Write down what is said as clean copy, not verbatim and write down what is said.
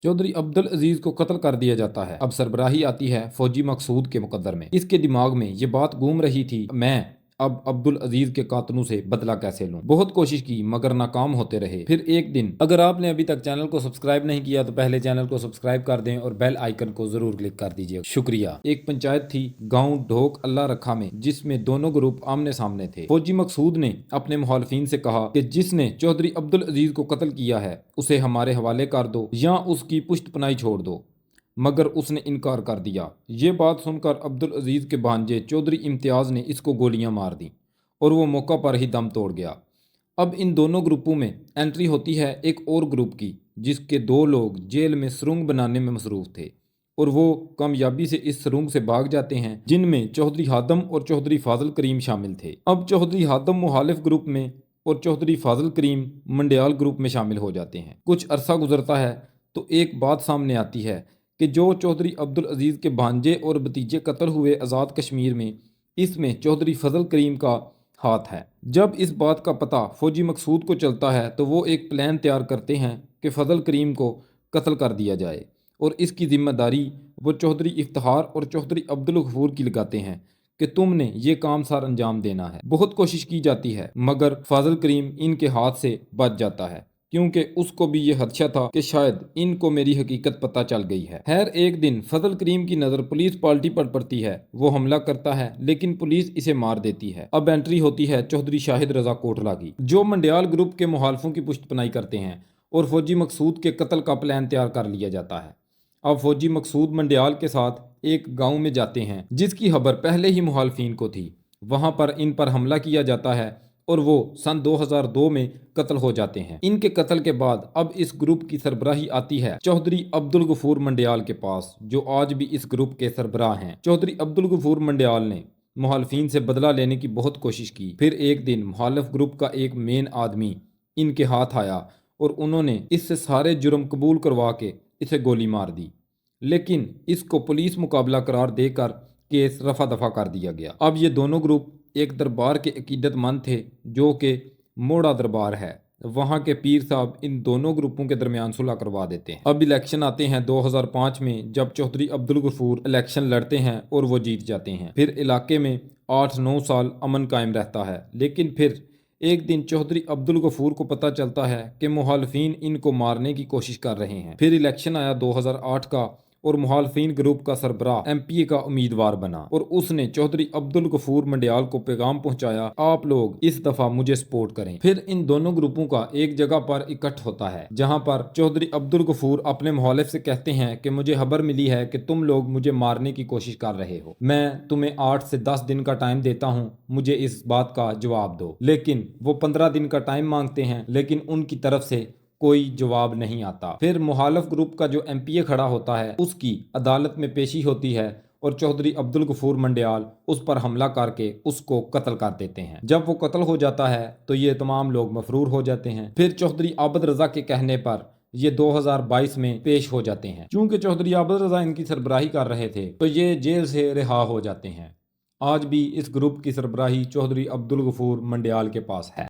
चौधरी अब्दुल अजीज को कत्ल कर दिया जाता है। अब सरबराही आती है फौजी मकसूद के मुकद्दर में। इसके दिमाग में ये बात घूम रही थी, मैं अब अब्दुल अजीज के कातलों से बदला कैसे लूं। बहुत कोशिश की मगर नाकाम होते रहे। फिर एक दिन, अगर आपने अभी तक चैनल को सब्सक्राइब नहीं किया तो पहले चैनल को सब्सक्राइब कर दें और बेल आइकन को जरूर क्लिक कर दीजिए, शुक्रिया। एक पंचायत थी गांव ढोक अल्लाह रखा में, जिसमें दोनों ग्रुप आमने सामने थे। फौजी मकसूद ने अपने मुखालिफिन से कहा कि जिसने चौधरी अब्दुल अजीज को कत्ल किया है उसे हमारे हवाले कर दो या उसकी पुश्तपनाही छोड़ दो, मगर उसने इनकार कर दिया। ये बात सुनकर अब्दुल अजीज के भांजे चौधरी इम्तियाज ने इसको गोलियां मार दी और वो मौका पर ही दम तोड़ गया। अब इन दोनों ग्रुपों में एंट्री होती है एक और ग्रुप की, जिसके दो लोग जेल में सुरंग बनाने में मसरूफ थे और वो कामयाबी से इस सुरंग से भाग जाते हैं, जिनमें चौधरी हादम और चौधरी फाजल करीम शामिल थे। अब चौधरी हादम मुखालिफ ग्रुप में और चौधरी फाजल करीम मंडियाल ग्रुप में शामिल हो जाते हैं। कुछ अरसा गुजरता है तो एक बात सामने आती है कि जो चौधरी अब्दुल अजीज के भांजे और भतीजे कत्ल हुए आज़ाद कश्मीर में, इसमें चौधरी फजल करीम का हाथ है। जब इस बात का पता फौजी मकसूद को चलता है तो वो एक प्लान तैयार करते हैं कि फजल करीम को कत्ल कर दिया जाए और इसकी जिम्मेदारी वो चौधरी इफ्तिखार और चौधरी अब्दुल गफूर की लगाते हैं कि तुमने ये काम सर अंजाम देना है। बहुत कोशिश की जाती है मगर फजल करीम इनके हाथ से बच जाता है, क्योंकि उसको भी ये खदशा था कि शायद इनको मेरी हकीकत पता चल गई है। खैर एक दिन फजल करीम की नज़र पुलिस पार्टी पर पड़ती है। वो हमला करता है लेकिन पुलिस इसे मार देती है। अब एंट्री होती है चौधरी शाहिद रजा कोटला की, जो मंडियाल ग्रुप के मुखालफों की पुश्तपनाही करते हैं और फौजी मकसूद के कत्ल का प्लान तैयार कर लिया जाता है। अब फौजी मकसूद मंडियाल के साथ एक गाँव में जाते हैं जिसकी खबर पहले ही मुखालफिन को थी। वहाँ पर इन पर हमला किया जाता है और वो सन 2002 में कत्ल हो जाते हैं। इनके कत्ल के बाद अब इस ग्रुप की सरबराही आती है चौधरी अब्दुल गफूर मंडियाल के पास, जो आज भी इस ग्रुप के सरबराह हैं। चौधरी अब्दुल गफूर मंडियाल ने मुखालफिन से बदला लेने की बहुत कोशिश की। फिर एक दिन मुखालिफ ग्रुप का एक मेन आदमी इनके हाथ आया और उन्होंने इससे सारे जुर्म कबूल करवा के इसे गोली मार दी, लेकिन इसको पुलिस मुकाबला करार देकर केस रफा दफा कर दिया गया। अब ये दोनों ग्रुप एक दरबार के अकीदतमंद थे, जो कि मोड़ा दरबार है। वहाँ के पीर साहब इन दोनों ग्रुपों के दरमियान सुलह करवा देते हैं। अब इलेक्शन आते हैं 2005 में, जब चौधरी अब्दुल गफूर इलेक्शन लड़ते हैं और वो जीत जाते हैं। फिर इलाके में 8-9 साल अमन कायम रहता है, लेकिन फिर एक दिन चौधरी अब्दुल गफूर को पता चलता है कि मुखालफिन इनको मारने की कोशिश कर रहे हैं। फिर इलेक्शन आया 2008 का और मुखालफिन ग्रुप का सरबराह एमपीए का उम्मीदवार बना और उसने चौधरी अब्दुल गफूर मंडियाल को पैगाम पहुंचाया, आप लोग इस दफा मुझे सपोर्ट करें। फिर इन दोनों ग्रुपों का एक जगह पर इकट्ठ होता है, जहां पर चौधरी अब्दुल गफूर अपने मुखालिफ से कहते हैं कि मुझे खबर मिली है कि तुम लोग मुझे मारने की कोशिश कर रहे हो। मैं तुम्हें 8 से 10 दिन का टाइम देता हूँ, मुझे इस बात का जवाब दो। लेकिन वो 15 दिन का टाइम मांगते हैं, लेकिन उनकी तरफ से कोई जवाब नहीं आता। फिर मुखालिफ ग्रुप का जो एमपीए खड़ा होता है उसकी अदालत में पेशी होती है और चौधरी अब्दुल गफूर मंडियाल उस पर हमला करके उसको कत्ल कर देते हैं। जब वो कत्ल हो जाता है तो ये तमाम लोग मफरूर हो जाते हैं। फिर चौधरी आबद रजा के कहने पर ये 2022 में पेश हो जाते हैं। चूंकि चौधरी आबद रजा इनकी सरबराही कर रहे थे तो ये जेल से रिहा हो जाते हैं। आज भी इस ग्रुप की सरबराही चौधरी अब्दुल गफूर मंडियाल के पास है।